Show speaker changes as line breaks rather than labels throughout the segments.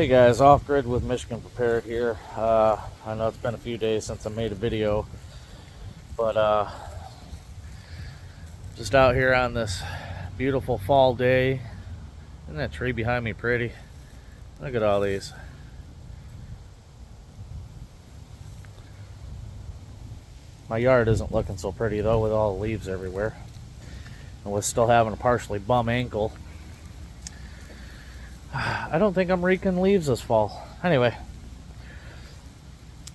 Hey guys, Off Grid with Michigan Prepared here. I know it's been a few days since I made a video, but just out here on this beautiful fall day. Isn't that tree behind me pretty? Look at all these. My yard isn't looking so pretty though, with all the leaves everywhere. And with still having a partially bum ankle. I don't think I'm raking leaves this fall. Anyway,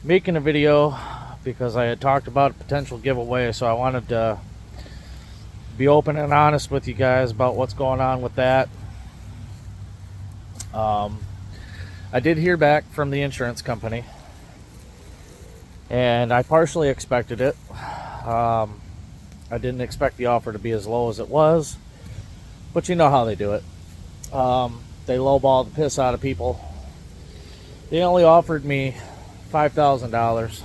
making a video because I had talked about a potential giveaway, so I wanted to be open and honest with you guys about what's going on with that. I did hear back from the insurance company, and I partially expected it. I didn't expect the offer to be as low as it was, but you know how they do it. They lowball the piss out of people. They only offered me $5,000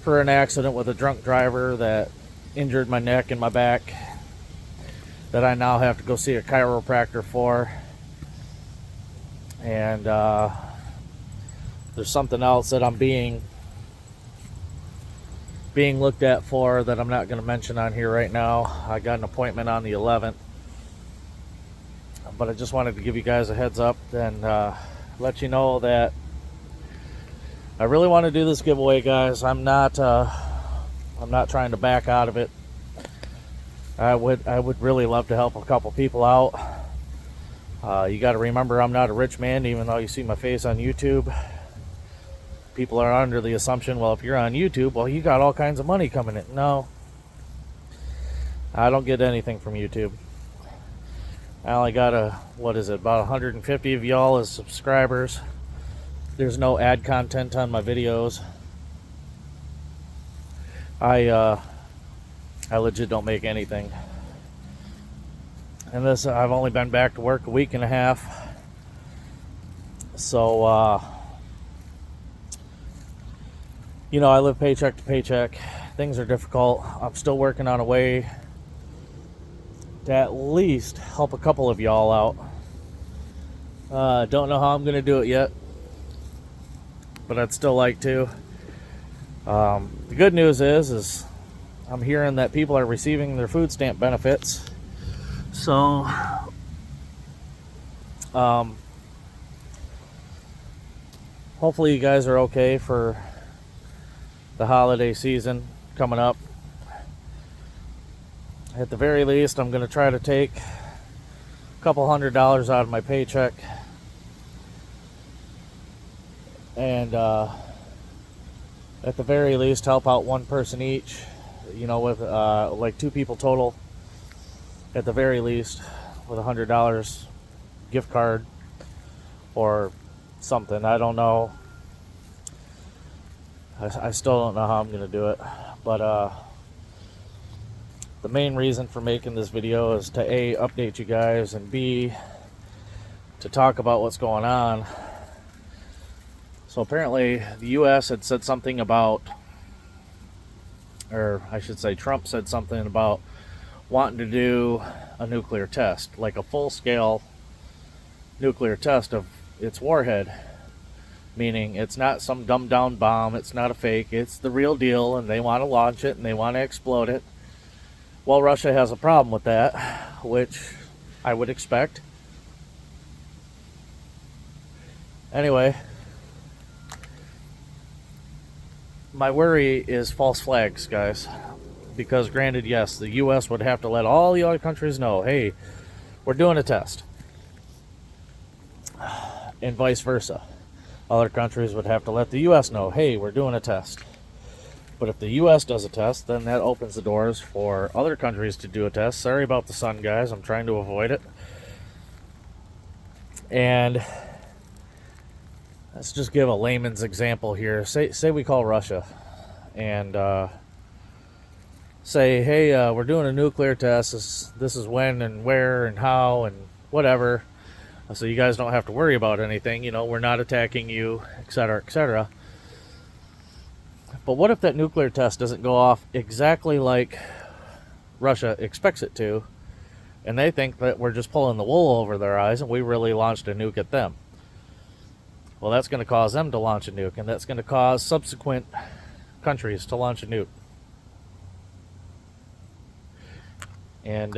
for an accident with a drunk driver that injured my neck and my back, that I now have to go see a chiropractor for. And there's something else that I'm being looked at for that I'm not going to mention on here right now. I got an appointment on the 11th. But I just wanted to give you guys a heads up and let you know that I really want to do this giveaway, guys. I'm not trying to back out of it. I would really love to help a couple people out. You got to remember, I'm not a rich man, even though you see my face on YouTube. People are under the assumption, well, if you're on YouTube, well, you got all kinds of money coming in. No, I don't get anything from YouTube. I only got about 150 of y'all as subscribers. There's no ad content on my videos. I legit don't make anything. And this, I've only been back to work a week and a half. So, I live paycheck to paycheck. Things are difficult. I'm still working on a way to at least help a couple of y'all out. Don't know how I'm gonna do it yet, but I'd still like to. The good news is I'm hearing that people are receiving their food stamp benefits. So hopefully you guys are okay for the holiday season coming up. At the very least, I'm going to try to take a couple $100 out of my paycheck and at the very least help out one person each, with like two people total at the very least, with $100 gift card or something. I don't know. I still don't know how I'm going to do it, but the main reason for making this video is to A, update you guys, and B, to talk about what's going on. So apparently the US had said something about, or I should say Trump said something about wanting to do a nuclear test, like a full-scale nuclear test of its warhead. Meaning it's not some dumbed-down bomb, it's not a fake, it's the real deal, and they want to launch it and they want to explode it. Well, Russia has a problem with that, which I would expect. Anyway, my worry is false flags, guys. Because granted, yes, the US would have to let all the other countries know, hey, we're doing a test. And vice versa. Other countries would have to let the US know, hey, we're doing a test. But if the US does a test, then that opens the doors for other countries to do a test. Sorry about the sun, guys. I'm trying to avoid it. And let's just give a layman's example here. Say we call Russia and say, hey, we're doing a nuclear test. This is when and where and how and whatever. So you guys don't have to worry about anything. We're not attacking you, etc., etc. But what if that nuclear test doesn't go off exactly like Russia expects it to, and they think that we're just pulling the wool over their eyes and we really launched a nuke at them? Well, that's going to cause them to launch a nuke, and that's going to cause subsequent countries to launch a nuke. And,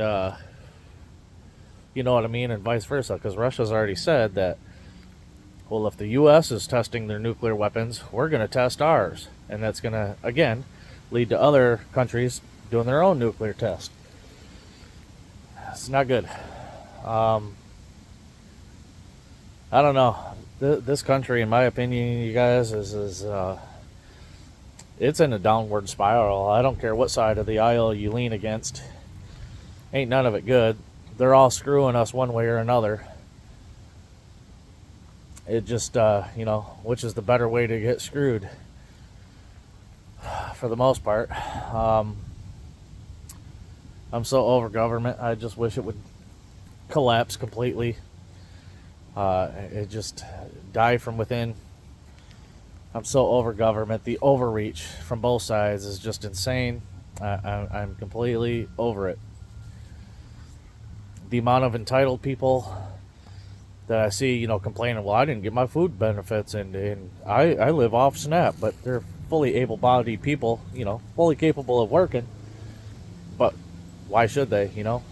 you know what I mean, and vice versa, because Russia's already said that, well, if the U.S. is testing their nuclear weapons, we're going to test ours. And that's going to, again, lead to other countries doing their own nuclear test. It's not good. I don't know. This country, in my opinion, you guys, is it's in a downward spiral. I don't care what side of the aisle you lean against. Ain't none of it good. They're all screwing us one way or another. It just, you know, which is the better way to get screwed? For the most part. I'm so over government. I just wish it would collapse completely. It just die from within. I'm so over government. The overreach from both sides is just insane. I'm completely over it. The amount of entitled people that I see, you know, complaining, well, I didn't get my food benefits, and I live off SNAP, but they're fully able-bodied people, you know, fully capable of working. But why should they, you know?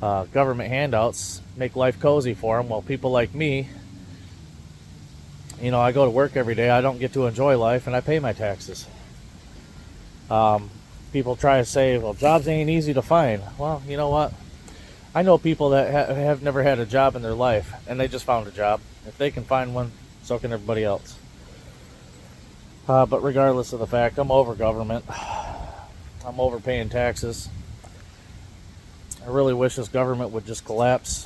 Government handouts make life cozy for them, while people like me, you know, I go to work every day, I don't get to enjoy life, and I pay my taxes. People try to say, well, jobs ain't easy to find. Well, you know what? I know people that have never had a job in their life, and they just found a job. If they can find one, so can everybody else. But regardless of the fact, I'm over government. I'm over paying taxes. I really wish this government would just collapse.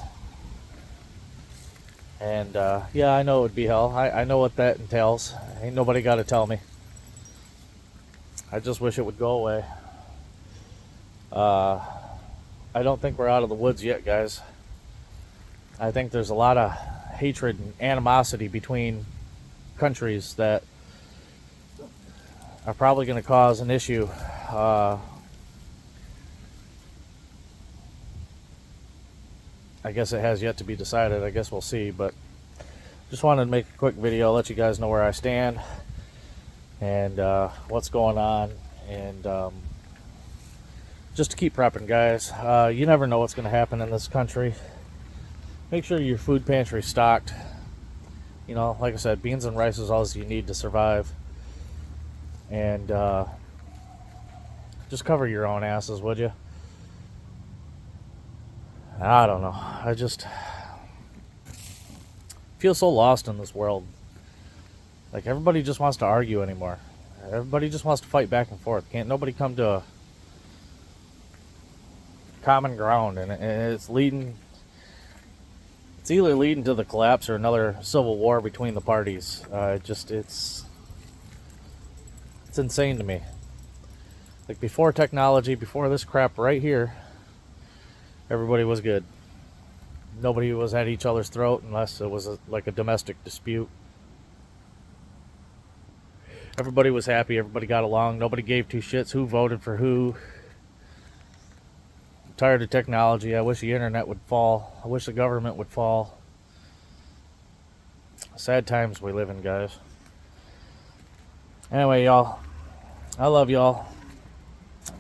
And, yeah, I know it would be hell. I know what that entails. Ain't nobody got to tell me. I just wish it would go away. I don't think we're out of the woods yet, guys. I think there's a lot of hatred and animosity between countries that are probably going to cause an issue. I guess it has yet to be decided. I guess we'll see. But just wanted to make a quick video, let you guys know where I stand and what's going on. And just to keep prepping, guys. You never know what's going to happen in this country. Make sure your food pantry's stocked. You know, like I said, beans and rice is all you need to survive. And just cover your own asses, would you? I don't know. I just feel so lost in this world. Like, everybody just wants to argue anymore. Everybody just wants to fight back and forth. Can't nobody come to a common ground, and it's either leading to the collapse or another civil war between the parties. It's insane to me. Like, before technology, before this crap right here, everybody was good. Nobody was at each other's throat unless it was like a domestic dispute. Everybody was happy, everybody got along, nobody gave two shits who voted for who. I'm tired of technology. I wish the internet would fall. I wish the government would fall. Sad times we live in, guys. Anyway, y'all, I love y'all.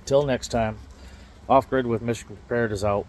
Till next time, Off Grid with Michigan Prepared is out.